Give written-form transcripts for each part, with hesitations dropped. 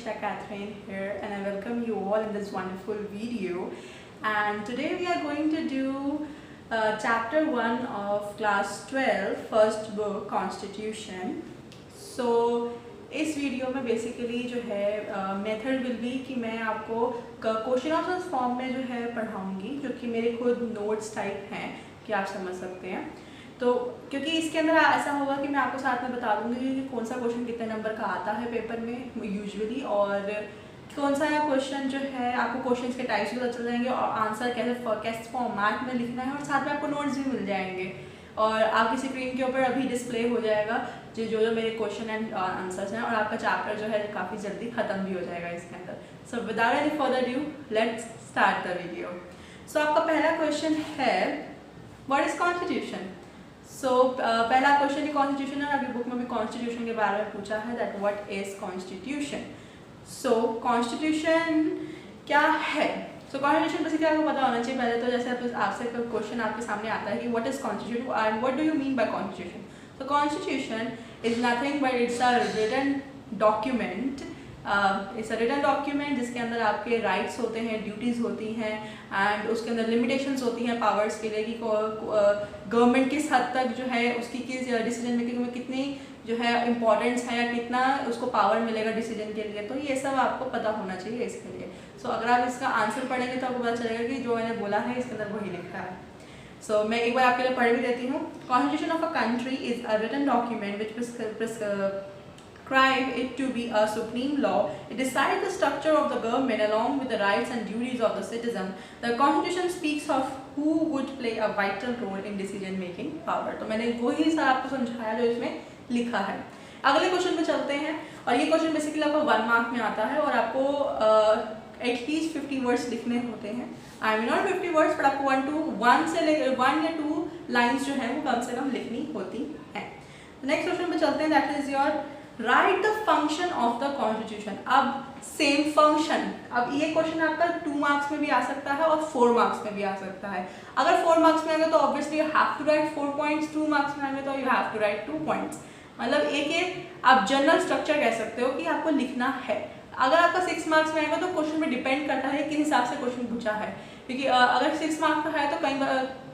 Isha Catherine here, and I welcome you all in this wonderful video. And today we are going to do chapter 1 of class 12, first book Constitution. So इस video में basically जो है method will be कि मैं आपको question answer form में जो है पढ़ाऊंगी, जो कि मेरे खुद नोट्स टाइप हैं कि आप समझ सकते हैं। तो क्योंकि इसके अंदर ऐसा होगा कि मैं आपको साथ में बता दूंगी कि कौन सा क्वेश्चन कितने नंबर का आता है पेपर में यूजुअली, और कौन सा क्वेश्चन जो है आपको क्वेश्चंस के टाइप्स पता चल जाएंगे और आंसर कैसे फॉर्मेट में लिखना है, और साथ में आपको नोट्स भी मिल जाएंगे और आपकी स्क्रीन के ऊपर अभी डिस्प्ले हो जाएगा जो मेरे क्वेश्चन एंड आंसर्स हैं, और आपका चैप्टर जो है काफ़ी जल्दी ख़त्म भी हो जाएगा इसके अंदर। So without any further due let's start the video. So आपका पहला क्वेश्चन है व्हाट इज़ कॉन्स्टिट्यूशन। सो पहला क्वेश्चन ही कॉन्स्टिट्यूशन है, अभी बुक में भी कॉन्स्टिट्यूशन के बारे में पूछा है that what is constitution. So constitution क्या है? सो कॉन्स्टिट्यूशन बेसिकली आपको पता होना चाहिए पहले तो, जैसे आपसे क्वेश्चन आपके सामने आता है कि what is constitution and what do you mean by constitution. So constitution is nothing but it's a written document. It's a written document जिसके अंदर आपके राइट्स होते हैं, ड्यूटीज़ होती हैं, एंड उसके अंदर लिमिटेशंस होती हैं पावर्स के लिए कि गवर्नमेंट किस हद तक जो है उसकी किस डिसीजन मेकिंग में कितनी जो है इम्पोर्टेंस है या कितना उसको पावर मिलेगा डिसीजन के लिए। तो ये सब आपको पता होना चाहिए इसके लिए। सो अगर आप इसका आंसर पढ़ेंगे तो आपको पता चलेगा कि जो मैंने बोला है इसके अंदर वही लिखा है। सो मैं एक बार आपके लिए पढ़ भी देती हूँ। Constitution of a country is a written document which prescribe it to be a supreme law. It decides the structure of the government along with the rights and duties of the citizen. The Constitution speaks of who would play a vital role in decision making power. तो मैंने वही sir आपको समझाया जो इसमें लिखा है। अगले क्वेश्चन पे चलते हैं, और ये क्वेश्चन बेसिकली आपको 1 मार्क में आता है और आपको एटलीस्ट 50 वर्ड्स लिखने होते हैं। I mean not 50 words but आपको 1 या 2 लाइन्स जो है वो कम से कम लिखनी होती हैं। नेक्स्ट क्वेश्चन पे चलते हैं, that is your right the function of the constitution. अब सेम फंक्शन, अब ये क्वेश्चन आपका 2 मार्क्स में भी आ सकता है और 4 मार्क्स में भी आ सकता है। अगर 4 मार्क्स में आएगा तो obviously you have to write 4 points, 2 marks में आएगा तो you have to write 2 points. मतलब एक आप जनरल स्ट्रक्चर कह सकते हो कि आपको लिखना है। अगर आपका 6 मार्क्स में आएगा तो क्वेश्चन में डिपेंड करता है किस हिसाब से क्वेश्चन पूछा है, क्योंकि अगर 6 मार्क्स का है तो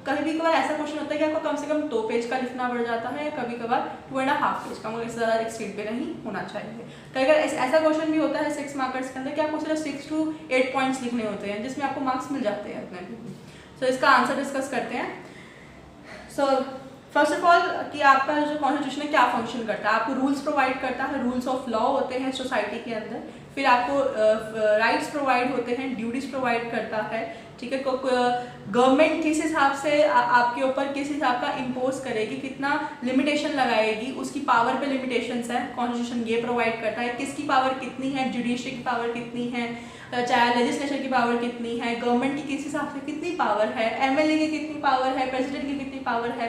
कभी कभार ऐसा क्वेश्चन होता है कि आपको कम से कम 2 पेज का लिखना पड़ जाता है, या कभी कभार 2.5 पेज का, मगर इससे ज़्यादा एक स्पीड पे नहीं होना चाहिए। कई बार ऐसा क्वेश्चन भी होता है 6 मार्कर्स के अंदर कि आपको सिर्फ 6 to 8 पॉइंट्स लिखने होते हैं, जिसमें आपको मार्क्स मिल जाते हैं अपने। सो इसका आंसर डिस्कस करते हैं। सो फर्स्ट ऑफ ऑल कि आपका जो कॉन्स्टिट्यूशन है क्या फंक्शन करता है। आपको रूल्स प्रोवाइड करता है, रूल्स ऑफ लॉ होते हैं सोसाइटी के अंदर। फिर आपको राइट्स प्रोवाइड होते हैं, ड्यूटीज प्रोवाइड करता है, ठीक है। गवर्नमेंट किस हिसाब से आपके ऊपर किस हिसाब का इम्पोज करेगी, कितना लिमिटेशन लगाएगी, उसकी पावर पे लिमिटेशंस है, कॉन्स्टिट्यूशन ये प्रोवाइड करता है। किसकी पावर कितनी है, जुडिशरी की पावर कितनी है, चाहे लेजिस्लेशन की पावर कितनी है, गवर्नमेंट की किस हिसाब से कितनी पावर है, एमएलए की कितनी पावर है, प्रेसिडेंट की कितनी पावर है,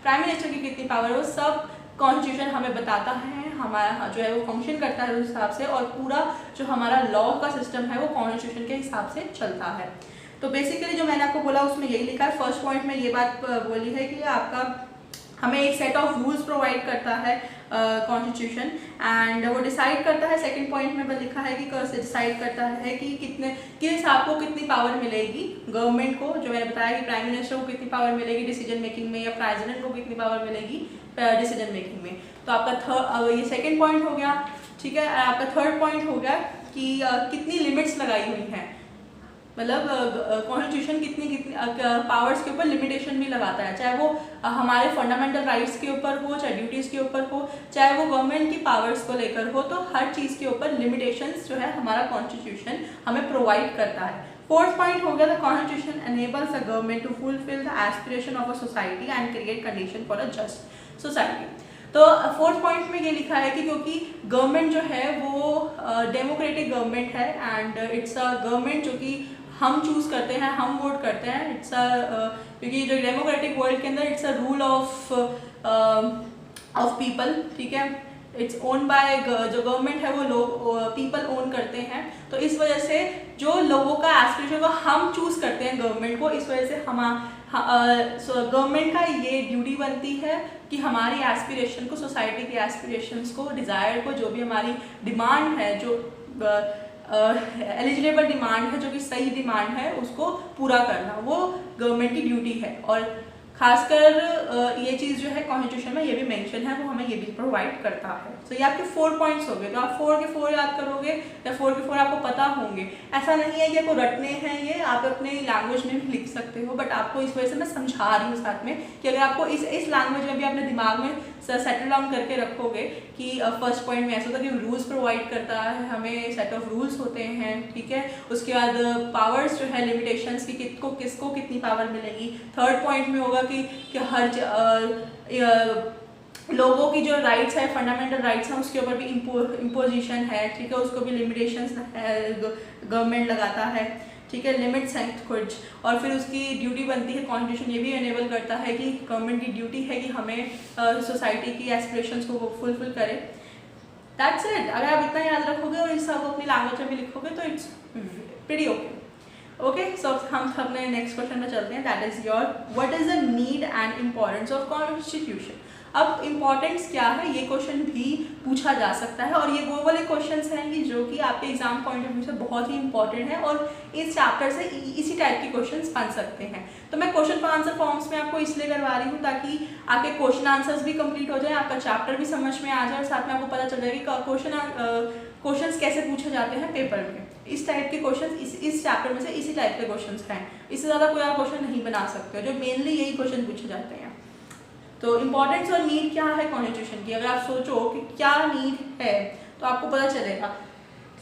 प्राइम मिनिस्टर की कितनी पावर है, वो सब कॉन्स्टिट्यूशन हमें बताता है। हमारा जो है वो फंक्शन करता है उस हिसाब से, और पूरा जो हमारा लॉ का सिस्टम है वो कॉन्स्टिट्यूशन के हिसाब से चलता है। तो बेसिकली जो मैंने आपको बोला उसमें यही लिखा है। फर्स्ट पॉइंट में ये बात बोली है कि आपका हमें एक सेट ऑफ रूल्स प्रोवाइड करता है कॉन्स्टिट्यूशन, एंड वो डिसाइड करता है। सेकंड पॉइंट में लिखा है कि डिसाइड करता है कि किस आपको कितनी पावर मिलेगी गवर्नमेंट को, जो मैंने बताया कि प्राइम मिनिस्टर को कितनी पावर मिलेगी डिसीजन मेकिंग में, या प्रेसिडेंट को कितनी पावर मिलेगी डिसीजन मेकिंग में। तो आपका ये सेकेंड पॉइंट हो गया, ठीक है। आपका थर्ड पॉइंट हो गया कि कितनी लिमिट्स लगाई हुई हैं, मतलब कॉन्स्टिट्यूशन कितनी पावर्स के ऊपर लिमिटेशन भी लगाता है, चाहे वो हमारे फंडामेंटल राइट्स के ऊपर हो, चाहे ड्यूटीज़ के ऊपर हो, चाहे वो गवर्नमेंट की पावर्स को लेकर हो। तो हर चीज़ के ऊपर लिमिटेशंस जो है हमारा कॉन्स्टिट्यूशन हमें प्रोवाइड करता है। फोर्थ पॉइंट हो गया the constitution enables the government to fulfil the aspiration of a society and create condition for a just society. तो फोर्थ पॉइंट में ये लिखा है कि क्योंकि गवर्नमेंट जो है वो डेमोक्रेटिक गवर्नमेंट है, एंड इट्स अ गवर्नमेंट जो कि हम चूज करते हैं, हम वोट करते हैं। इट्स अ क्योंकि जो डेमोक्रेटिक वर्ल्ड के अंदर it's a rule of people, ठीक है। इट्स ओन बाय, जो गवर्नमेंट है वो लोग पीपल ओन करते हैं। तो इस वजह से जो लोगों का एस्पिरेशन को हम चूज करते हैं गवर्नमेंट को, इस वजह से गवर्नमेंट का ये ड्यूटी बनती है कि हमारी एस्पिरेशन को, सोसाइटी के एस्पिरेशंस को, डिज़ायर को, जो भी हमारी डिमांड है, जो एलिजिबल डिमांड है, जो कि सही डिमांड है, उसको पूरा करना वो गवर्नमेंट की ड्यूटी है। और खासकर ये चीज़ जो है कॉन्स्टिट्यूशन में ये भी मेंशन है, वो हमें ये भी प्रोवाइड करता है। तो ये आपके 4 पॉइंट्स हो गए, तो आप 4 के 4 याद करोगे या 4 के 4 आपको पता होंगे। ऐसा नहीं है कि आपको रटने हैं, ये आप अपने लैंग्वेज में भी लिख सकते हो, बट आपको इस वजह से मैं समझा रही हूँ साथ में कि अगर आपको इस लैंग्वेज में भी अपने दिमाग में सेटल डाउन करके रखोगे कि फर्स्ट पॉइंट में ऐसा होता है कि रूल्स प्रोवाइड करता है हमें, सेट ऑफ रूल्स होते हैं, ठीक है। उसके बाद पावर्स जो है, लिमिटेशंस की किसको कितनी पावर मिलेगी। थर्ड पॉइंट में होगा कि हर लोगों की जो राइट्स है, फंडामेंटल राइट्स हैं, उसके ऊपर भी इम्पोजिशन है, ठीक है, उसको भी लिमिटेशंस गवर्नमेंट लगाता है, ठीक है, लिमिट्स हैं कुछ। और फिर उसकी ड्यूटी बनती है, कॉन्स्टिट्यूशन ये भी एनेबल करता है कि गवर्नमेंट की ड्यूटी है कि हमें सोसाइटी की एस्पिरेशंस को फुलफिल करे। That's it. अगर आप इतना याद रखोगे और इस सब अपनी लैंग्वेज में भी लिखोगे तो इट्स प्रीटी ओके। सो हम अपने नेक्स्ट क्वेश्चन में चलते हैं, that is your what is the need and importance of constitution. अब इम्पॉर्टेंस क्या है, ये क्वेश्चन भी पूछा जा सकता है, और ये वो वाले क्वेश्चंस हैं कि जो कि आपके एग्जाम पॉइंट ऑफ व्यू से बहुत ही इंपॉर्टेंट है, और इस चैप्टर से इसी टाइप के क्वेश्चंस बन सकते हैं। तो मैं क्वेश्चन पर आंसर फॉर्म्स में आपको इसलिए करवा रही हूँ ताकि आपके क्वेश्चन आंसर्स भी कंप्लीट हो जाए, आपका चैप्टर भी समझ में आ जाए, और साथ में आपको पता चल जाए कि क्वेश्चंस कैसे पूछे जाते हैं पेपर में। इस टाइप के क्वेश्चन इस चैप्टर में से इसी टाइप के क्वेश्चंस हैं, इससे ज़्यादा कोई आप क्वेश्चन नहीं बना सकते हो, जो मेनली यही क्वेश्चन पूछे जाते हैं। तो इम्पोर्टेंस और नीड क्या है कॉन्स्टिट्यूशन की, अगर आप सोचो कि क्या नीड है तो आपको पता चलेगा।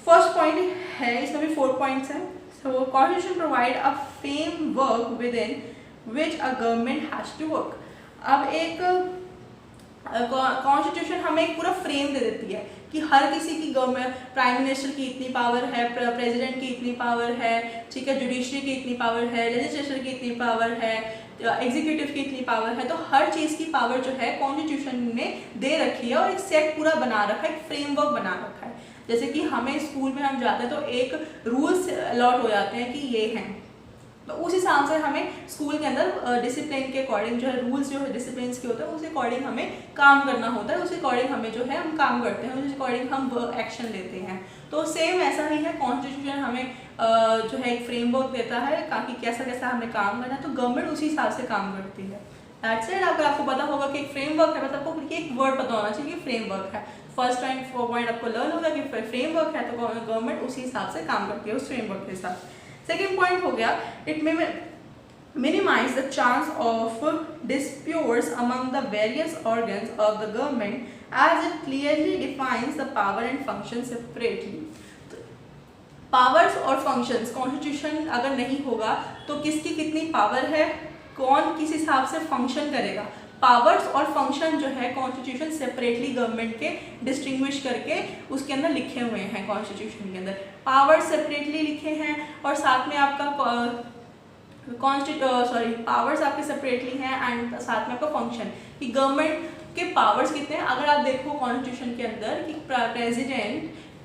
फर्स्ट पॉइंट है, इसमें भी 4 पॉइंट्स हैं। So constitution provide a framework with in which a government has to work. अब एक कॉन्स्टिट्यूशन हमें एक पूरा फ्रेम दे देती है कि हर किसी की गवर्नमेंट, प्राइम मिनिस्टर की इतनी पावर है, प्रेसिडेंट की इतनी पावर है, ठीक है, जुडिशरी की इतनी पावर है, लेजिस्लेचर की इतनी पावर है, एग्जीक्यूटिव की इतनी पावर है। तो हर चीज़ की पावर जो है कॉन्स्टिट्यूशन ने दे रखी है, और एक सेट पूरा बना रखा है, एक फ्रेमवर्क बना रखा है। जैसे कि हमें स्कूल में हम जाते हैं तो एक रूल्स अलॉट हो जाते हैं कि ये हैं, तो उस हिसाब से हमें स्कूल के अंदर डिसिप्लिन के अकॉर्डिंग जो है, रूल्स जो है डिसिप्लिन के होते हैं, उस अकॉर्डिंग हमें काम करना होता है, उस अकॉर्डिंग हमें जो है हम काम करते हैं, उस अकॉर्डिंग हम एक्शन लेते हैं। तो सेम ऐसा ही है, कॉन्स्टिट्यूशन हमें जो है एक फ्रेमवर्क देता है कि कैसा कैसा हमें काम करना है, तो गवर्नमेंट उसी हिसाब से काम करती है। That's it. अगर आपको पता होगा कि एक फ्रेमवर्क है, मतलब आपको एक वर्ड पता होना चाहिए कि फ्रेमवर्क है। फर्स्ट टाइम पॉइंट आपको लर्न होगा कि फ्रेमवर्क है, तो गवर्नमेंट उसी हिसाब से काम करती है, उस फ्रेमवर्क के हिसाब से। सेकेंड पॉइंट हो गया, it may minimize the chance of disputes among the various organs of the government as it clearly defines the power and function separately. Powers और फंक्शंस, कॉन्स्टिट्यूशन अगर नहीं होगा तो किसकी कितनी पावर है, कौन किस हिसाब से फंक्शन करेगा। पावर्स और फंक्शन जो है कॉन्स्टिट्यूशन सेपरेटली गवर्नमेंट के डिस्टिंग्विश करके उसके अंदर लिखे हुए हैं। कॉन्स्टिट्यूशन के अंदर पावर्स सेपरेटली लिखे हैं, और साथ में आपका पावर्स आपके सेपरेटली हैं, एंड साथ में आपका फंक्शन कि गवर्नमेंट के पावर्स कितने हैं। अगर आप देखो कॉन्स्टिट्यूशन के अंदर कि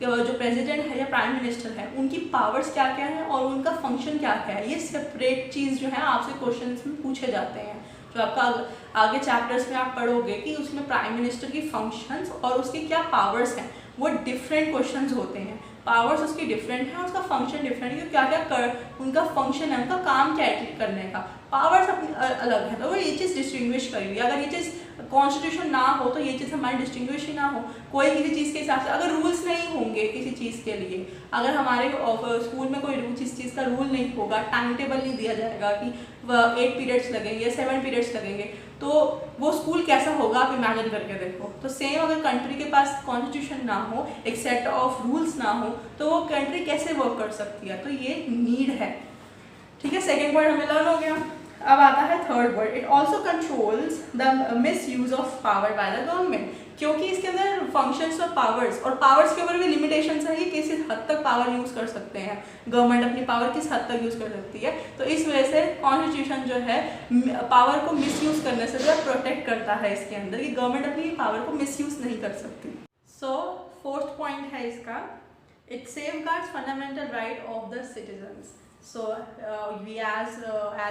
जो प्रेसिडेंट है या प्राइम मिनिस्टर है, उनकी पावर्स क्या क्या है और उनका फंक्शन क्या क्या है, ये सेपरेट चीज़ जो है आपसे क्वेश्चंस में पूछे जाते हैं। जो आपका आगे चैप्टर्स में आप पढ़ोगे कि उसमें प्राइम मिनिस्टर की फंक्शंस और उसके क्या पावर्स हैं, वो डिफरेंट क्वेश्चंस होते हैं। पावर्स उसकी डिफरेंट है, उसका फंक्शन डिफरेंट है, क्या क्या उनका फंक्शन है, उनका काम क्या है करने का। पावर्स अपनी अलग है, तो वो ये चीज़ डिस्टिंग्विश करी हुई। अगर ये चीज़ कॉन्स्टिट्यूशन ना हो तो ये चीज़ हमारी डिस्टिंग्विश ही ना हो। कोई किसी चीज़ के हिसाब से अगर रूल्स नहीं होंगे किसी चीज़ के लिए, अगर हमारे स्कूल में कोई जिस चीज़ का रूल नहीं होगा, टाइम टेबल नहीं दिया जाएगा कि 8 पीरियड्स लगेंगे, 7 पीरियड्स लगेंगे, तो वो स्कूल कैसा होगा आप इमेजिन करके देखो। तो सेम अगर कंट्री के पास कॉन्स्टिट्यूशन ना हो, एक सेट ऑफ रूल्स ना हो, तो वो कंट्री कैसे वर्क कर सकती है। तो ये नीड है, ठीक है। सेकेंड पॉइंट हमें लर्न हो गया। अब आता है third word, it also controls the miss use of power by the government, क्योंकि इसके अंदर फंक्शंस और पावर्स के ऊपर भी लिमिटेशंस है कि किस हद तक पावर यूज़ कर सकते हैं, गवर्नमेंट अपनी पावर किस हद तक यूज़ कर सकती है। तो इस वजह से कॉन्स्टिट्यूशन जो है पावर को मिसयूज़ करने से जो है प्रोटेक्ट करता है इसके अंदर, कि गवर्नमेंट अपनी पावर को मिसयूज़ नहीं कर सकती। सो फोर्थ पॉइंट है इसका, it safeguards fundamental right of the citizens. So we as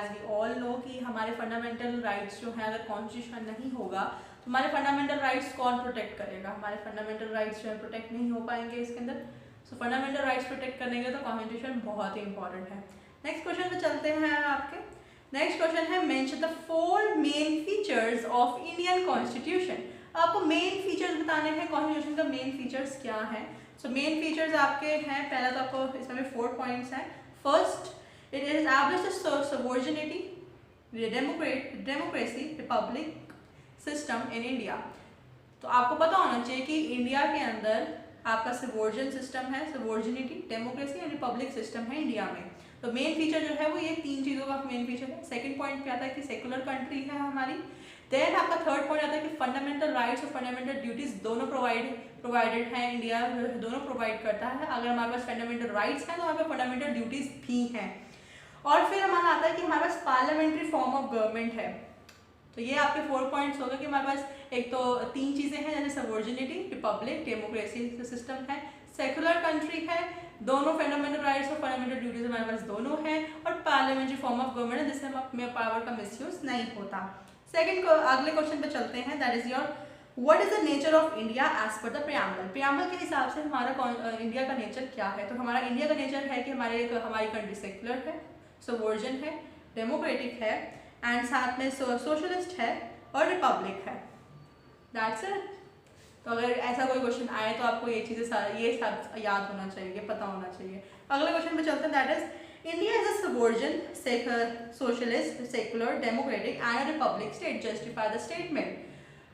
we all know कि हमारे फंडामेंटल राइट्स जो हैं, अगर कॉन्स्टिट्यूशन नहीं होगा हमारे फंडामेंटल राइट्स कौन प्रोटेक्ट करेगा। हमारे फंडामेंटल राइट्स जो है प्रोटेक्ट नहीं हो पाएंगे इसके अंदर। सो फंडामेंटल राइट्स प्रोटेक्ट करने के लिए तो कॉन्स्टिट्यूशन बहुत ही इंपॉर्टेंट है। नेक्स्ट क्वेश्चन पे चलते हैं आपके। नेक्स्ट क्वेश्चन है mention the 4 main features of Indian constitution. आपको मेन फीचर्स बताने हैं, कॉन्स्टिट्यूशन का मेन फीचर्स क्या है। सो मेन फीचर्स आपके हैं, पहला तो आपको इसमें 4 पॉइंट्स हैं। First, it is established subordinity, democracy, republic system in India. तो आपको पता होना चाहिए कि इंडिया के अंदर आपका सबऑर्डिनेट सिस्टम है, सबऑर्डिनेटी, डेमोक्रेसी एंड रिपब्लिक सिस्टम है इंडिया में। तो मेन फीचर जो है वो ये 3 चीज़ों का मेन फीचर है। सेकंड पॉइंट पे आता है कि सेकुलर कंट्री है हमारी। देन आपका थर्ड पॉइंट आता है कि फंडामेंटल राइट्स और फंडामेंटल ड्यूटीज दोनों प्रोवाइडेड है, इंडिया दोनों प्रोवाइड करता है। अगर हमारे पास फंडामेंटल राइट्स हैं तो हमारे पास फंडामेंटल ड्यूटीज भी हैं। और फिर हमारा आता है कि हमारे पास पार्लियामेंट्री फॉर्म ऑफ गवर्नमेंट है। तो ये आपके 4 पॉइंट्स हो गए कि हमारे पास एक तो 3 चीज़ें हैं, जैसे सबऑर्डिनेटी, रिपब्लिक, डेमोक्रेसी सिस्टम है, सेकुलर कंट्री है, दोनों फंडामेंटल राइट्स और फंडामेंटल ड्यूटीज हमारे पास दोनों हैं, और पार्लियामेंट्री फॉर्म ऑफ गवर्नमेंट है जिससे हमें पावर का मिसयूज नहीं होता। सेकंड अगले क्वेश्चन पे चलते हैं, that is your what is the nature of India as per the preamble. Preamble के हिसाब से हमारा इंडिया का नेचर क्या है। तो हमारा इंडिया का नेचर है कि हमारी कंट्री सेकुलर है, सबऑर्डिनेट है, डेमोक्रेटिक है एंड साथ में सोशलिस्ट है और रिपब्लिक है। That's it. तो अगर ऐसा कोई क्वेश्चन आए तो आपको ये चीज़ें ये सब याद होना चाहिए, पता होना चाहिए। अगले क्वेश्चन पे चलते हैं, that is India is a subordinate, socialist, secular, democratic and Republic state, justify the statement.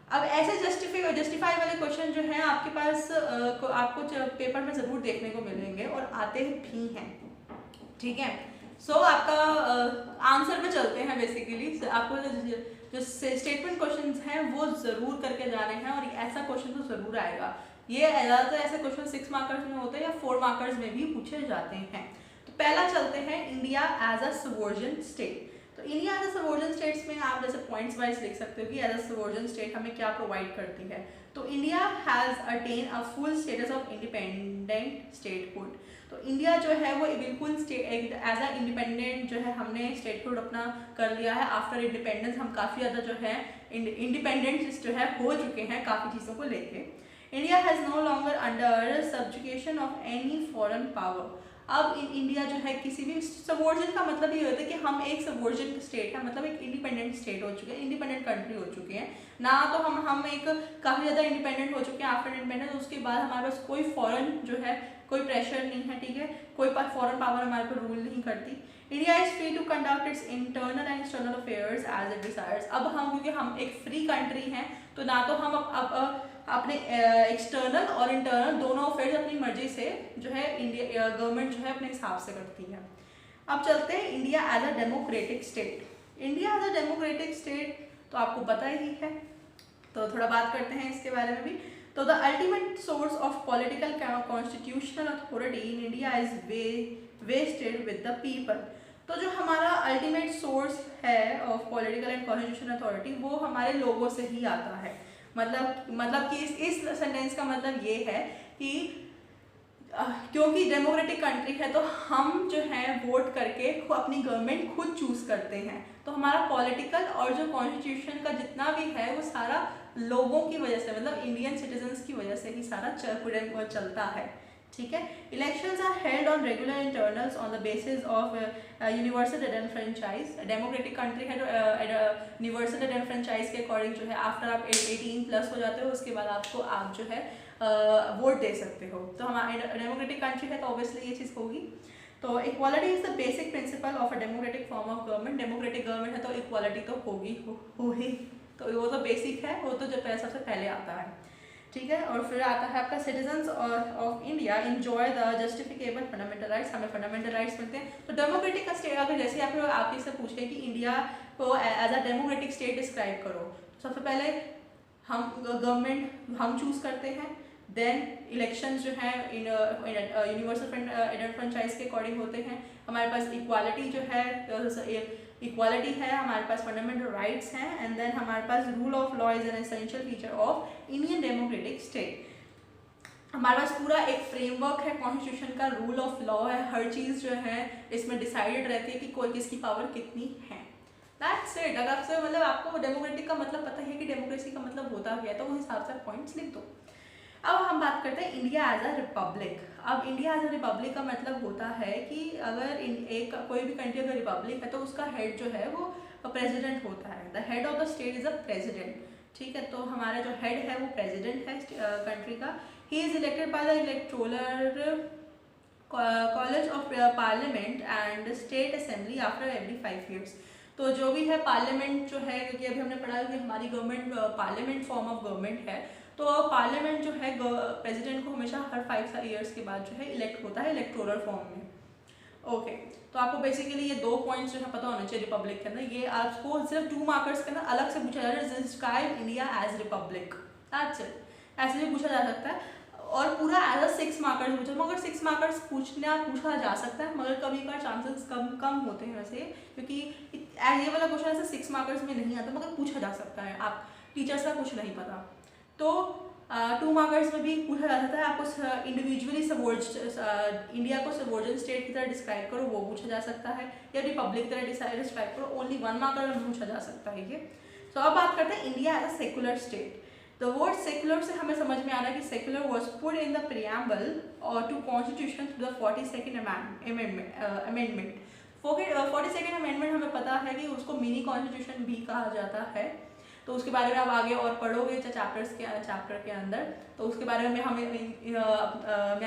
अब ऐसे जस्टिफाई वाले क्वेश्चन जो हैं आपके पास आपको पेपर में ज़रूर देखने को मिलेंगे और आते भी हैं, ठीक है। सो आपका आंसर पे चलते हैं। बेसिकली आपको जो स्टेटमेंट क्वेश्चंस हैं वो ज़रूर करके जाने हैं और ऐसा क्वेश्चन तो ज़रूर आएगा। ये ज़्यादातर ऐसे क्वेश्चन 6 मार्कर्स में होते हैं या 4 मार्कर्स में भी पूछे जाते हैं। तो पहला चलते हैं, India as a subordinate state. तो India as a subordinate states में आप जैसे पॉइंट्स वाइज लिख सकते हो कि एज अ सबऑर्डिनेट स्टेट हमें क्या प्रोवाइड करती है। तो India has attain a full status of independent statehood. तो इंडिया जो है वो बिल्कुल एज अ इंडिपेंडेंट जो है हमने स्टेटहुड अपना कर लिया है। आफ्टर इंडिपेंडेंस हम काफ़ी ज़्यादा जो है इंडिपेंडेंट जो है हो चुके हैं काफ़ी चीज़ों को लेके। India has no longer under subjugation of any foreign power. अब इंडिया जो है किसी भी सबऑर्डिनेट का मतलब ये होता है कि हम एक सबऑर्डिनेट स्टेट है, मतलब एक इंडिपेंडेंट स्टेट हो चुके हैं, इंडिपेंडेंट कंट्री हो चुके हैं ना। तो हम एक काफ़ी ज़्यादा इंडिपेंडेंट हो चुके हैं आफ्टर इंडिपेंडेंस। उसके बाद हमारे पास कोई फॉरेन जो है कोई प्रेशर नहीं है, ठीक है, कोई फॉरेन पावर हमारे पर रूल नहीं करती। India is free to conduct its internal and external affairs as it desires. अब हम क्योंकि हम एक फ्री कंट्री हैं तो ना तो हम अब अपने एक्सटर्नल और इंटरनल दोनों अफेयर्स अपनी मर्जी से जो है इंडिया गवर्नमेंट जो है अपने हिसाब से करती है। अब चलते हैं India as a democratic state. India as a democratic state तो आपको पता ही है, तो थोड़ा बात करते हैं इसके बारे में भी। तो the ultimate source of political constitutional authority in India is wasted with the people. तो जो हमारा अल्टीमेट सोर्स है of political and constitutional authority वो हमारे लोगों से ही आता है। मतलब कि इस सेंटेंस का मतलब ये है कि क्योंकि डेमोक्रेटिक कंट्री है तो हम जो है वोट करके अपनी गवर्नमेंट खुद चूज करते हैं। तो हमारा पॉलिटिकल और जो कॉन्स्टिट्यूशन का जितना भी है वो सारा लोगों की वजह से, मतलब इंडियन सिटीजन्स की वजह से ही सारा चलता है, ठीक है। Elections are held on regular internals on the basis of universal enfranchise. Democratic country है तो यूनिवर्सल एनफ्रेंचाइज के अकॉर्डिंग जो है आफ्टर आप 18+ हो जाते हो उसके बाद आप जो है वोट दे सकते हो। तो हमारे डेमोक्रेटिक कंट्री है तो ऑब्वियसली ये चीज़ होगी। तो equality is the basic principle of a democratic form of government. Democratic government है तो इक्वालिटी तो होगी ही, तो वो तो बेसिक है, वो तो जो सबसे पहले आता है, ठीक है। और फिर आता है आपका citizens of India enjoy the justiciable fundamental rights. हमें फंडामेंटल राइट्स मिलते हैं। तो डेमोक्रेटिक का स्टेट अगर जैसे आप इससे पूछे कि इंडिया को as a democratic state describe करो, तो सबसे पहले हम गवर्नमेंट हम चूज करते हैं, देन इलेक्शंस जो है यूनिवर्सल फ्रेंचाइज के अकॉर्डिंग होते हैं। हमारे पास इक्वालिटी जो है इक्वालिटी है, हमारे पास फंडामेंटल राइट्स हैं, एंड देन हमारे पास rule of law is an essential feature of Indian democratic state. हमारे पास पूरा एक फ्रेमवर्क है कॉन्स्टिट्यूशन का, रूल ऑफ लॉ है, हर चीज़ जो है इसमें डिसाइडेड रहती है कि कोई किसकी पावर कितनी है। That's it. अगर आपसे मतलब आपको डेमोक्रेटिक का मतलब पता है कि डेमोक्रेसी का मतलब होता है तो उस हिसाब से आप पॉइंट्स लिख दो। अब हम बात करते हैं इंडिया एज अ रिपब्लिक। अब इंडिया एज अ रिपब्लिक का मतलब होता है कि अगर एक कोई भी कंट्री अगर रिपब्लिक है तो उसका हेड जो है वो प्रेसिडेंट होता है। The head of the state is a president, ठीक है। तो हमारा जो हेड है वो प्रेसिडेंट है कंट्री का। He is elected by the electoral college of parliament and state assembly after every 5 years। तो जो भी है पार्लियामेंट जो है, क्योंकि अभी हमने पढ़ा कि हमारी government parliament form of government है, तो पार्लियामेंट जो है प्रेसिडेंट को हमेशा हर 5 years के बाद जो है इलेक्ट होता है इलेक्टोरल फॉर्म में। ओके तो आपको बेसिकली ये 2 पॉइंट्स जो है पता होने चाहिए रिपब्लिक के अंदर। ये आपको सिर्फ 2 मार्कर्स के अंदर अलग से पूछा जा रहा है, describe India as republic, that's it. ऐसे भी पूछा जा सकता है और पूरा एज अ 6 मार्कर्स पूछा, मगर 6 मार्कर्स पूछा जा सकता है, मगर कभी कभार चांसेस कम होते हैं वैसे, क्योंकि ये वाला क्वेश्चन ऐसे 6 मार्कर्स में नहीं आता, मगर पूछा जा सकता है। आप टीचर्स का कुछ नहीं पता तो 2 मार्कर्स में भी पूछा जा सकता है। आपको इंडिविजुअली इंडिया को सबऑर्डिनेट स्टेट की तरह डिस्क्राइब करो, वो पूछा जा सकता है, या रिपब्लिक की तरह डिस्क्राइब करो, ओनली 1 मार्कर में पूछा जा सकता है ये। सो अब बात करते हैं India as a secular state. The word secular से हमें समझ में आ रहा है कि secular was put in the preamble और to constitution through the 42nd amendment. 42nd amendment हमें पता है कि उसको मिनी कॉन्स्टिट्यूशन भी कहा जाता है, तो उसके बारे में आप आगे और पढ़ोगे चैप्टर के अंदर, तो उसके बारे में मैं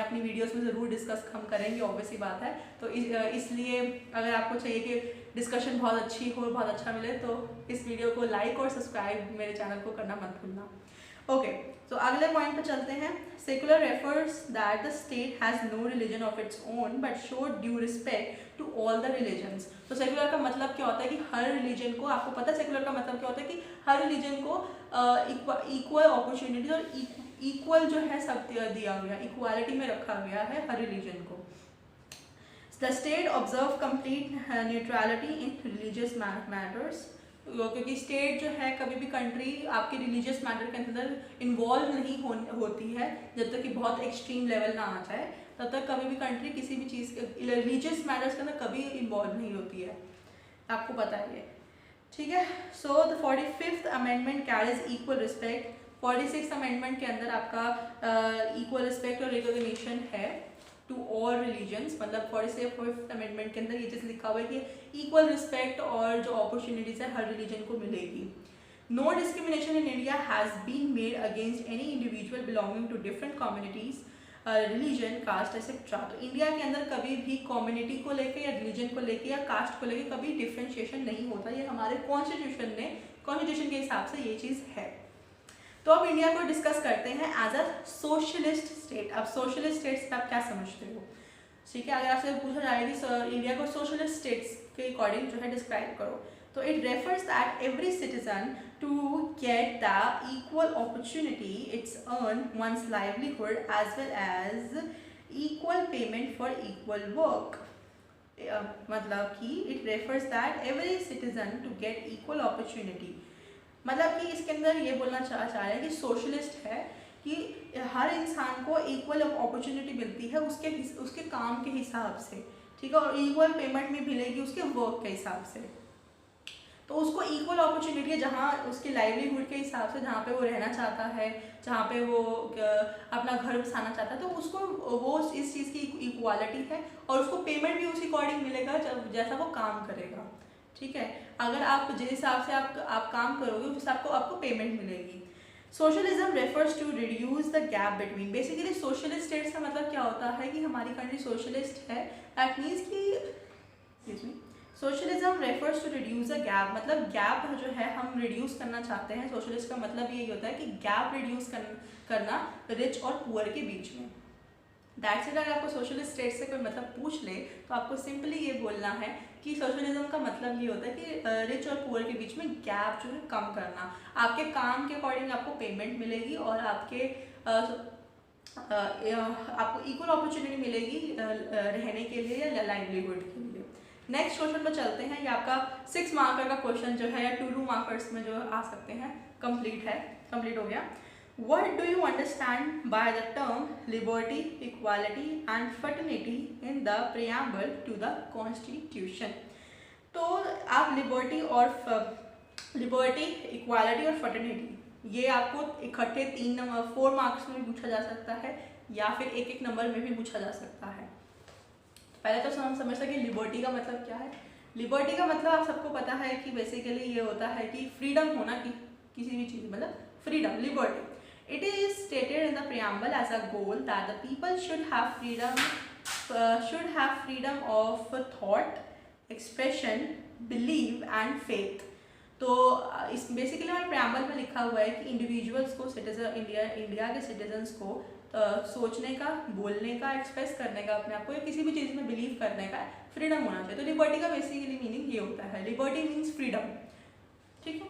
अपनी वीडियोस में ज़रूर डिस्कस हम करेंगे, ऑब्वियस ही बात है। तो इसलिए अगर आपको चाहिए कि डिस्कशन बहुत अच्छी हो, बहुत अच्छा मिले, तो इस वीडियो को लाइक और सब्सक्राइब मेरे चैनल को करना मत भूलना। ओके तो अगले पॉइंट पे चलते हैं। Secular refers that the state has no religion of its own but show due respect to all the religions. तो सेकुलर का मतलब क्या होता है कि हर रिलीजन को, आपको पता है सेकुलर का मतलब क्या होता है कि हर रिलीजन को इक्वल अपॉर्चुनिटीज और इक्वल जो है सब दिया गया, इक्वालिटी में रखा गया है हर रिलीजन को। The state observe complete neutrality in religious matters, क्योंकि स्टेट जो है कभी भी कंट्री आपके रिलीजियस मैटर के अंदर इन्वॉल्व नहीं होती है, जब तक कि बहुत एक्सट्रीम लेवल ना आ जाए तब तक कभी भी कंट्री किसी भी चीज़ के रिलीजियस मैटर्स के अंदर कभी इन्वॉल्व नहीं होती है, आपको पता है ये, ठीक है। So the 45th amendment carries equal respect. 46th amendment के अंदर आपका इक्वल रिस्पेक्ट और रिकॉग्निशन है टू ऑल रिलीजन्स, मतलब 45th अमेंडमेंट के अंदर ये चीज़ लिखा हुआ है कि इक्वल रिस्पेक्ट और जो अपॉर्चुनिटीज है हर रिलीजन को मिलेगी। No discrimination in India has been made against any individual belonging to different communities, religion, caste etcetera. तो इंडिया के अंदर कभी भी कम्युनिटी को लेके या रिलीजन को लेके या कास्ट को लेके कभी डिफ्रेंशिएशन नहीं होता, ये हमारे कॉन्स्टिट्यूशन के हिसाब से ये चीज़ है। तो अब इंडिया को डिस्कस करते हैं एज अ सोशलिस्ट स्टेट। अब सोशलिस्ट स्टेट से आप क्या समझते हो, ठीक है। अगर आपसे पूछा जाए कि इंडिया को सोशलिस्ट स्टेट्स के अकॉर्डिंग जो है डिस्क्राइब करो, तो it refers that every citizen to get the equal opportunity it's earn one's livelihood as well as equal payment for equal work. मतलब कि it refers that every citizen to get equal opportunity, मतलब कि इसके अंदर ये बोलना चाह रहे हैं कि सोशलिस्ट है कि हर इंसान को इक्वल अपॉर्चुनिटी मिलती है उसके काम के हिसाब से, ठीक है, और इक्वल पेमेंट भी मिलेगी उसके वर्क के हिसाब से। तो उसको इक्वल अपॉर्चुनिटी है जहाँ उसके लाइवलीहुड के हिसाब से, जहाँ पे वो रहना चाहता है, जहाँ पे वो अपना घर बसाना चाहता है, तो उसको वो इस चीज़ की इक्वालिटी है और उसको पेमेंट भी उसी अकॉर्डिंग मिलेगा जैसा वो काम करेगा, ठीक है। अगर आप जिस हिसाब से आप काम करोगे उस हिसाब को आपको पेमेंट मिलेगी। Socialism refers to reduce the gap between. Basically socialist states का मतलब क्या होता है कि हमारी कंट्री सोशलिस्ट है, दैट मीन्स कि socialism refers to reduce the gap, मतलब गैप जो है हम रिड्यूस करना चाहते हैं। सोशलिस्ट का मतलब यही होता है कि गैप रिड्यूस करना रिच और पुअर के बीच में। That's it. अगर आपको सोशलिस्ट स्टेट से कोई मतलब पूछ ले तो आपको सिंपली ये बोलना है कि सोशलिज्म का मतलब ये होता है कि रिच और पुअर के बीच में गैप जो है कम करना, आपके काम के अकॉर्डिंग आपको पेमेंट मिलेगी और आपको इक्वल अपॉर्चुनिटी मिलेगी रहने के लिए या लाइवलीहुड के लिए। नेक्स्ट क्वेश्चन पर चलते हैं। ये आपका 6 मार्कर का क्वेश्चन जो है या 2 मार्कर्स में जो आ सकते हैं, कंप्लीट हो गया। What do you understand by the term liberty, equality and fraternity in the preamble to the Constitution? तो आप लिबर्टी, इक्वालिटी और फर्टर्निटी, ये आपको इकट्ठे 4 मार्क्स में भी पूछा जा सकता है या फिर एक एक नंबर में भी पूछा जा सकता है। पहले तो हम समझ सके लिबर्टी का मतलब क्या है। लिबर्टी का मतलब आप सबको पता है कि बेसिकली ये होता है कि फ्रीडम होना कि किसी भी चीज़, मतलब freedom, liberty. It is stated in the preamble as a goal that the people should have freedom of thought, expression, belief and faith. तो इस बेसिकली हमारे प्रेम्बल में लिखा हुआ है कि इंडिविजुअल्स को, इंडिया के सिटीजन्स को सोचने का, बोलने का, एक्सप्रेस करने का, अपने आप को किसी भी चीज़ में बिलीव करने का फ्रीडम होना चाहिए। तो लिबर्टी का बेसिकली मीनिंग ये होता है, लिबर्टी मीन्स फ्रीडम, ठीक है।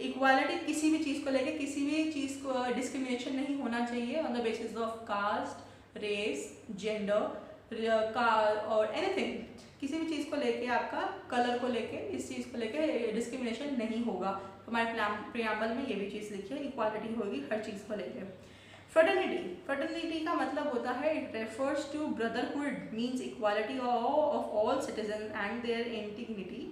इक्वालिटी किसी भी चीज़ को लेके, किसी भी चीज़ को डिस्क्रिमिनेशन नहीं होना चाहिए on the basis of caste, race, gender और एनीथिंग। किसी भी चीज़ को लेके, आपका कलर को लेके, इस चीज़ को लेके डिस्क्रिमिनेशन नहीं होगा। हमारे प्रियम्बल में ये भी चीज़ लिखी है, इक्वालिटी होगी हर चीज़ को लेके। फ्रेटर्निटी का मतलब होता है, it refers to brotherhood, means equality of all citizen and their integrity.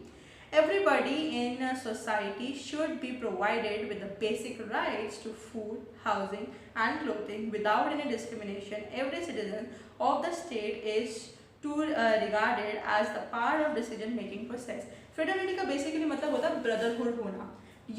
Everybody in a society should be provided with the basic rights to food, housing and clothing without any discrimination. Every citizen of the state is regarded as the part of decision making process. Fraternity का basically मतलब होता है brotherhood होना,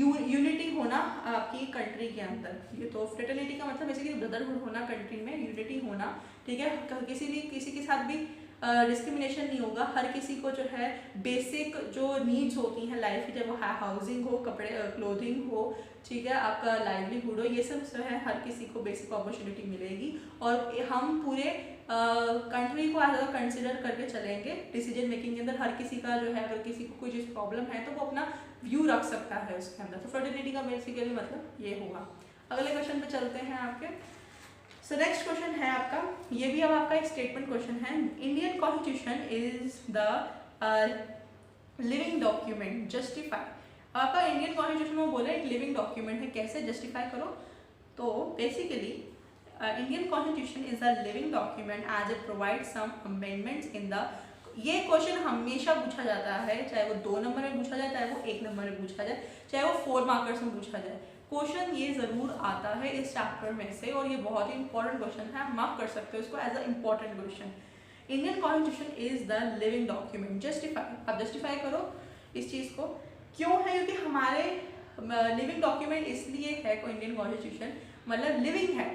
unity होना आपकी country के अंदर। ये तो फ्रेटर्निटी का मतलब बेसिकली ब्रदरहुड होना कंट्री में, यूनिटी होना, ठीक है। किसी के साथ भी डिस्क्रिमिनेशन नहीं होगा। हर किसी को जो है बेसिक जो नीड्स होती हैं लाइफ की, चाहे वो हाउसिंग हो, कपड़े, क्लोथिंग हो, ठीक है, आपका लाइवलीहुड हो, ये सब जो है हर किसी को बेसिक अपॉर्चुनिटी मिलेगी। और हम पूरे कंट्री को एज अ कंसिडर करके चलेंगे डिसीजन मेकिंग के अंदर। हर किसी का जो है, अगर किसी को कोई चीज़ प्रॉब्लम है तो वो अपना व्यू रख सकता है उसके अंदर। तो फ्रेटर्निटी का बेसिकली मतलब ये होगा। अगले क्वेश्चन पे चलते हैं आपके। सो नेक्स्ट क्वेश्चन है आपका, ये भी अब आपका एक स्टेटमेंट क्वेश्चन है। Indian constitution is the living document, justify. आपका इंडियन कॉन्स्टिट्यूशन में बोले एक लिविंग डॉक्यूमेंट है, कैसे जस्टिफाई करो। तो basically Indian constitution is the living document as it provide some amendments in the. ये क्वेश्चन हमेशा पूछा जाता है, चाहे वो 2 नंबर में पूछा जाए, चाहे वो 1 नंबर में पूछा जाए, चाहे वो 4 मार्कर्स में पूछा जाए, क्वेश्चन ये जरूर आता है इस चैप्टर में से। और ये बहुत ही इंपॉर्टेंट क्वेश्चन है, आप मार्क कर सकते हो इसको as a important question. Indian constitution is the living document, justify. आप जस्टिफाई करो इस चीज़ को, क्यों है, क्योंकि हमारे लिविंग डॉक्यूमेंट इसलिए है को इंडियन कॉन्स्टिट्यूशन मतलब लिविंग है,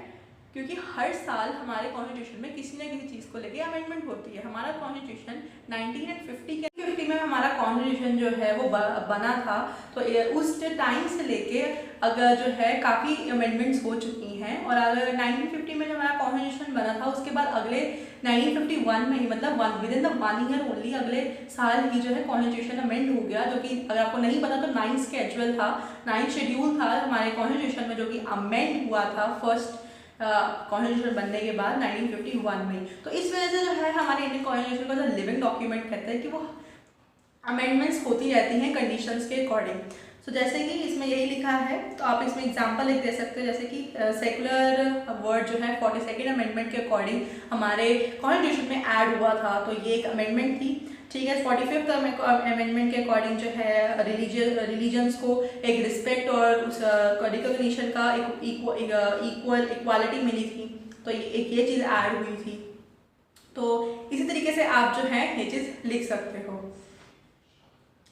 क्योंकि हर साल हमारे कॉन्स्टिट्यूशन में किसी न किसी चीज़ को लेके अमेंडमेंट होती है। हमारा कॉन्स्टिट्यूशन 1950 में हमारा कॉन्स्टिट्यूशन जो है वो बना था। तो उस टाइम से लेके अगर जो है काफ़ी अमेंडमेंट्स हो चुकी हैं। और अगर 1950 में जो हमारा कॉन्स्टिट्यूशन बना था, उसके बाद अगले 1951 में ही, मतलब with in the 1 year only, अगले साल ही जो है कॉन्स्टिट्यूशन अमेंड हो गया। जो कि अगर आपको नहीं पता तो 9th स्केड्यूल था, 9th शेड्यूल था हमारे कॉन्स्टिट्यूशन में, जो कि अमेंड हुआ था फर्स्ट कॉन्स्टिट्यूशन बनने के बाद 1951 में। तो इस वजह से जो है हमारे इंडियन कॉन्स्टिट्यूशन को जो लिविंग डॉक्यूमेंट कहते हैं कि वो अमेंडमेंट्स होती रहती हैं कंडीशंस के अकॉर्डिंग। तो जैसे कि इसमें यही लिखा है, तो आप इसमें एग्जांपल एक दे सकते हो, जैसे कि सेकुलर वर्ड जो है 42nd अमेंडमेंट के अकॉर्डिंग हमारे कॉन्स्टिट्यूशन में ऐड हुआ था। तो ये एक अमेंडमेंट थी, ठीक है। 45th अमेंडमेंट के अकॉर्डिंग जो है रिलीजन्स को एक रिस्पेक्ट और उस रिकॉग्निशन का इक्वालिटी मिली थी। तो ये चीज़ ऐड हुई थी। तो इसी तरीके से आप जो है ये चीज़ लिख सकते हो।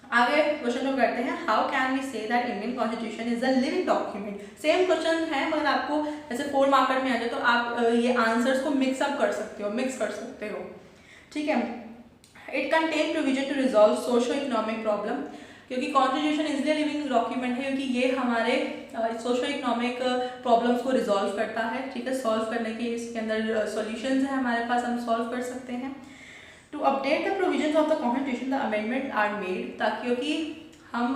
आगे क्वेश्चन को करते हैं, how can we say that Indian constitution is a living document. Same question है, मगर आपको जैसे 4 मार्कर में आ जाए तो आप ये आंसर्स को मिक्स कर सकते हो, ठीक है। It contain provision to resolve socio economic problem, क्योंकि कॉन्स्टिट्यूशन इसलिए लिविंग डॉक्यूमेंट है क्योंकि ये हमारे सोशो इकोनॉमिक प्रॉब्लम्स को रिजॉल्व करता है, ठीक है। सॉल्व करने के इसके अंदर सॉल्यूशंस है हमारे पास, हम सॉल्व कर सकते हैं। To update the provisions of the constitution the amendment are made, ताकि क्योंकि हम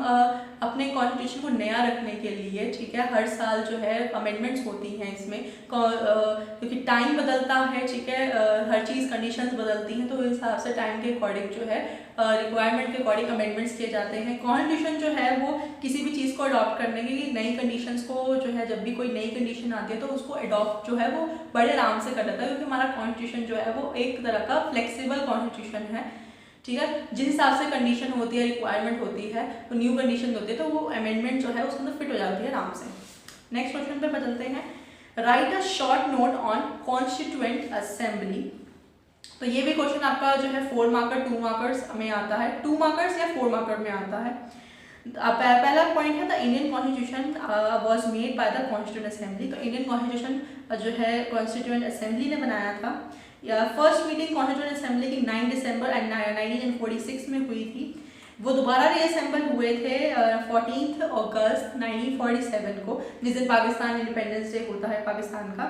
अपने कॉन्स्टिट्यूशन को नया रखने के लिए, ठीक है, हर साल जो है अमेंडमेंट्स होती हैं इसमें, क्योंकि टाइम बदलता है, ठीक है, हर चीज़ कंडीशंस बदलती हैं। तो इस हिसाब से टाइम के अकॉर्डिंग जो है रिक्वायरमेंट के अकॉर्डिंग अमेंडमेंट्स किए जाते हैं। कॉन्स्टिट्यूशन जो है वो किसी भी चीज़ को अडॉप्ट करने के लिए, नई कंडीशंस को जो है, जब भी कोई नई कंडीशन आती है तो उसको अडॉप्ट जो है वो बड़े आराम से कर लेता है, क्योंकि हमारा कॉन्स्टिट्यूशन जो है वो एक तरह का फ्लेक्सिबल कॉन्स्टिट्यूशन है, ठीक है, जिस हिसाब से कंडीशन होती है, रिक्वायरमेंट होती है, तो न्यू कंडीशन होती है, तो वो अमेंडमेंट जो है उसके अंदर फिट हो जाती है आराम से। नेक्स्ट क्वेश्चन पे बदलते हैं। Right a short note on constituent assembly. तो ये भी क्वेश्चन आपका जो है 4 मार्कर 2 मार्कर्स में आता है, 2 मार्कर्स या 4 मार्कर में आता है। पहला पॉइंट है the Indian constitution was made by the constituent assembly. तो इंडियन कॉन्स्टिट्यूशन जो है कॉन्स्टिट्यूएंट असेंबली ने बनाया था। या फर्स्ट मीटिंग कॉन्स्टिट्यूएंट असेंबली की 9 दिसंबर 1946 में हुई थी। वो दोबारा रीअसेंबल हुए थे 14 अगस्त 1947 को, जिस दिन पाकिस्तान इंडिपेंडेंस डे होता है पाकिस्तान का।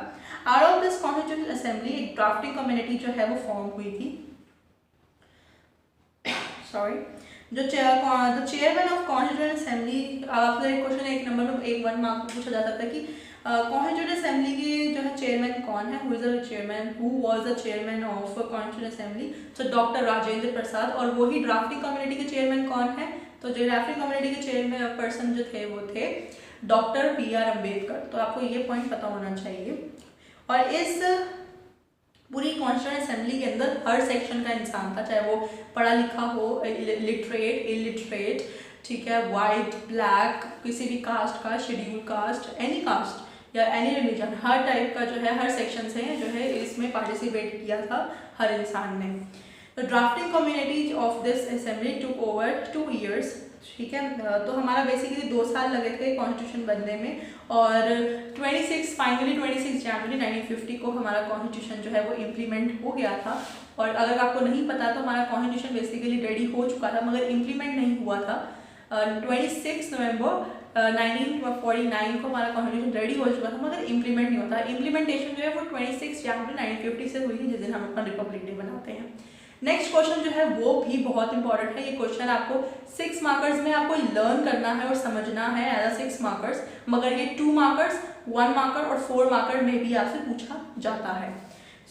Out of this constituent assembly एक ड्राफ्टिंग कम्युनिटी जो है वो फॉर्म हुई थी। सॉरी, जो चेयरमैन ऑफ कॉन्स्टिट्यूएंट असेंबली, आपसे क्वेश्चन एक नंबर में 1 मार्क पूछा जा सकता है कि कॉन्स्टिट्यूएंट असेंबली के जो है चेयरमैन कौन है, who is the chairman, who was the chairman of constituent assembly. तो डॉक्टर राजेंद्र प्रसाद। और वही ड्राफ्टिंग कम्युनिटी के चेयरमैन कौन है, तो जो ड्राफ्टिंग कम्युनिटी के चेयरमैन पर्सन जो थे वो थे डॉक्टर BR अम्बेडकर। तो आपको ये पॉइंट पता होना चाहिए। और इस पूरी कॉन्स्टिट्यूएंट असेंबली के अंदर हर सेक्शन का इंसान था, चाहे वो पढ़ा लिखा हो, लिटरेट, इलिटरेट, ठीक है, वाइट, ब्लैक, किसी भी कास्ट का, शेड्यूल कास्ट, एनी कास्ट या एनी रिलीजन, हर टाइप का जो है, हर सेक्शन से जो है इसमें पार्टिसिपेट किया था हर इंसान ने। तो drafting community of this assembly took over 2 years, ठीक है। तो हमारा बेसिकली 2 साल लगे थे कॉन्स्टिट्यूशन बनने में। और 26 जनवरी 1950 को हमारा कॉन्स्टिट्यूशन जो है वो इम्प्लीमेंट हो गया था। और अगर आपको नहीं पता तो हमारा कॉन्स्टिट्यूशन बेसिकली रेडी हो चुका था मगर इम्प्लीमेंट नहीं हुआ था। 26 नवंबर 1949 को हमारा कॉन्स्टिट्यूशन रेडी हो चुका था मगर इम्प्लीमेंट नहीं होता। इम्प्लीमेंटेशन जो है वो 26 जनवरी 1950 से हुई थी, जिस दिन हम अपना रिपब्लिक डे बनाते हैं। नेक्स्ट क्वेश्चन जो है वो भी बहुत इंपॉर्टेंट है। ये क्वेश्चन आपको 6 मार्कर्स में आपको लर्न करना है और समझना है एज अ 6 मार्कर्स, मगर ये 2 मार्कर्स, 1 मार्कर और 4 मार्कर में भी आपसे पूछा जाता है।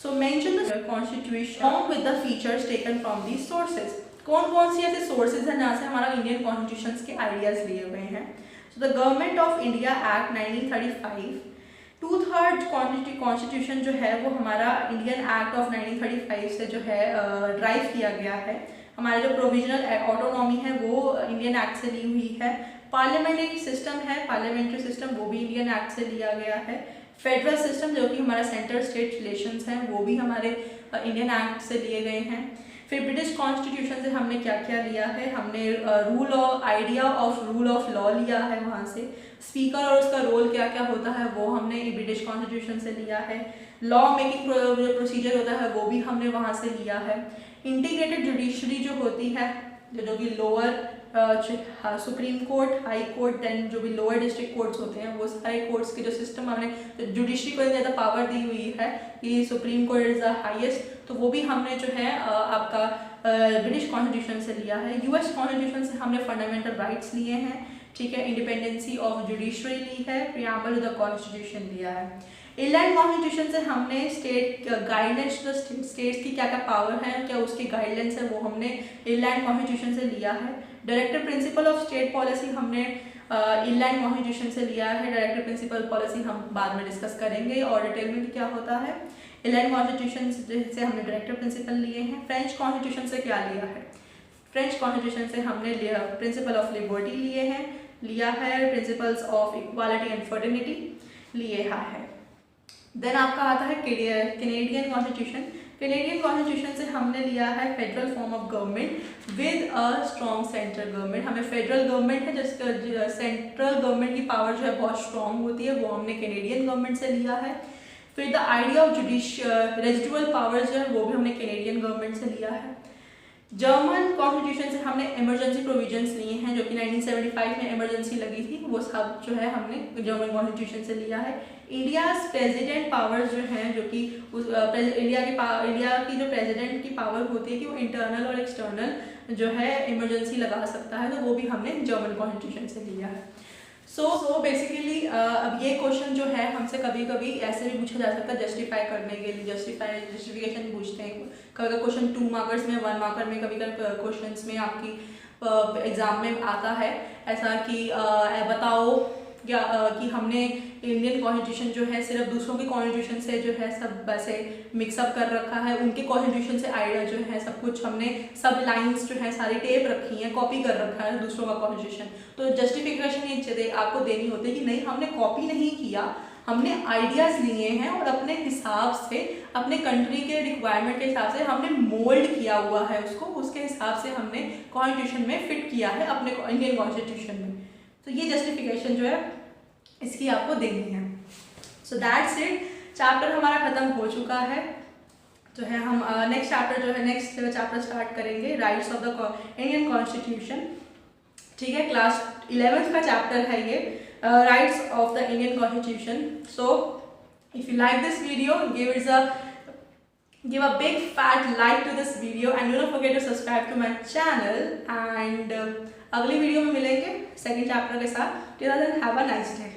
So mention the constitution with the features taken from the sources. कौन कौन सी ऐसे सोर्सेज हैं जहाँ से हमारा इंडियन कॉन्स्टिट्यूशन के आइडियाज लिए हुए हैं। So the government of India act 1935, 2/3 constitution जो है वो हमारा इंडियन एक्ट ऑफ 1935 से जो है ड्राइव किया गया है। हमारे जो प्रोविजनल ऑटोनॉमी है वो इंडियन एक्ट से ली हुई है। पार्लियामेंट्री सिस्टम है, पार्लियामेंट्री सिस्टम वो भी इंडियन एक्ट से लिया गया है। फेडरल सिस्टम जो कि हमारा सेंटर स्टेट रिलेशंस हैं वो भी हमारे इंडियन एक्ट से लिए गए हैं। फिर ब्रिटिश कॉन्स्टिट्यूशन से हमने क्या क्या लिया है, हमने idea of rule of law लिया है वहाँ से। स्पीकर और उसका रोल क्या क्या होता है वो हमने ब्रिटिश कॉन्स्टिट्यूशन से लिया है। लॉ मेकिंग जो प्रोसीजर होता है वो भी हमने वहाँ से लिया है। इंटीग्रेटेड जुडिशरी जो होती है, जो कि lower supreme court, high court, then जो भी लोअर डिस्ट्रिक्ट कोर्ट्स होते हैं वो सारे कोर्ट्स के जो सिस्टम हमने जुडिशरी को ज़्यादा पावर दी हुई है कि supreme court is the highest, तो वो भी हमने जो है आपका ब्रिटिश कॉन्स्टिट्यूशन से लिया है। यूएस कॉन्स्टिट्यूशन से हमने फंडामेंटल राइट्स लिए हैं, ठीक है, इंडिपेंडेंसी ऑफ जुडिशरी ली है, प्रियम्बल टू द कॉन्स्टिट्यूशन लिया है। इंडियन कॉन्स्टिट्यूशन से हमने स्टेट गाइडलाइंस, जो स्टेट्स की क्या क्या पावर है, क्या उसके गाइडलाइंस है वो हमने इंडियन कॉन्स्टिट्यूशन से लिया है। Director principle of state policy हमने इंडियन कॉन्स्टिट्यूशन से लिया है। डायरेक्टर प्रिंसिपल पॉलिसी हम बाद में डिस्कस करेंगे और डिटेल में क्या होता है। इंडियन कॉन्स्टिट्यूशन से हमने डायरेक्टर प्रिंसिपल लिए हैं। फ्रेंच कॉन्स्टिट्यूशन से क्या लिया है, फ्रेंच कॉन्स्टिट्यूशन से हमने प्रिंसिपल ऑफ लिबर्टी लिया है, principles of equality and fertility लिए है। देन आपका आता है कैनेडियन कॉन्स्टिट्यूशन। कैनेडियन कॉन्स्टिट्यूशन से हमने लिया है federal form of government with a strong central government. हमें फेडरल गवर्नमेंट है जिसका सेंट्रल गवर्नमेंट की पावर जो है बहुत स्ट्रॉन्ग होती है, वो हमने कैनेडियन गवर्नमेंट से लिया है। फिर the idea of residual powers जो है वो भी हमने कैनेडियन गवर्नमेंट से लिया है। जर्मन कॉन्स्टिट्यूशन से हमने इमरजेंसी प्रोविजंस लिए हैं, जो कि 1975 में इमरजेंसी लगी थी, वो सब जो है हमने जर्मन कॉन्स्टिट्यूशन से लिया है। इंडियाज प्रेसिडेंट पावर्स जो हैं, जो कि इंडिया की जो प्रेसिडेंट की पावर होती है कि वो इंटरनल और एक्सटर्नल जो है इमरजेंसी लगा सकता है, तो वो भी हमने जर्मन कॉन्स्टिट्यूशन से लिया है। सो बेसिकली अब ये क्वेश्चन जो है हमसे कभी कभी ऐसे भी पूछा जा सकता है जस्टिफाई करने के लिए, जस्टिफिकेशन पूछते हैं। कभी क्वेश्चन 2 मार्कर्स में, 1 मार्कर में, कभी कभी क्वेश्चंस में आपकी एग्जाम में आता है ऐसा कि बताओ क्या कि हमने इंडियन कॉन्स्टिट्यूशन जो है सिर्फ दूसरों के कॉन्स्टिट्यूशन से जो है सब वैसे मिक्सअप कर रखा है, उनके कॉन्स्टिट्यूशन से आइडिया जो है सब कुछ हमने सब लाइंस जो है सारी टेप रखी हैं, कॉपी कर रखा है दूसरों का कॉन्स्टिट्यूशन। तो जस्टिफिकेशन ये आपको देनी होती है कि नहीं, हमने कॉपी नहीं किया, हमने आइडियाज़ लिए हैं और अपने हिसाब से, अपने कंट्री के रिक्वायरमेंट के हिसाब से हमने मोल्ड किया हुआ है उसको, उसके हिसाब से हमने कॉन्स्टिट्यूशन में फिट किया है अपने इंडियन कॉन्स्टिट्यूशन में। तो ये जस्टिफिकेशन जो है इसकी आपको देनी है। सो दैट्स इट, चैप्टर हमारा ख़त्म हो चुका है। जो है हम नेक्स्ट चैप्टर जो है नेक्स्ट चैप्टर स्टार्ट करेंगे, rights of the Indian constitution. ठीक है, क्लास 11th का चैप्टर है ये, rights of the Indian Constitution. So if you like this video, give a big fat like to this video and do not forget to subscribe to my channel. And अगली video में मिलेंगे second chapter के साथ। Till then, have a nice day.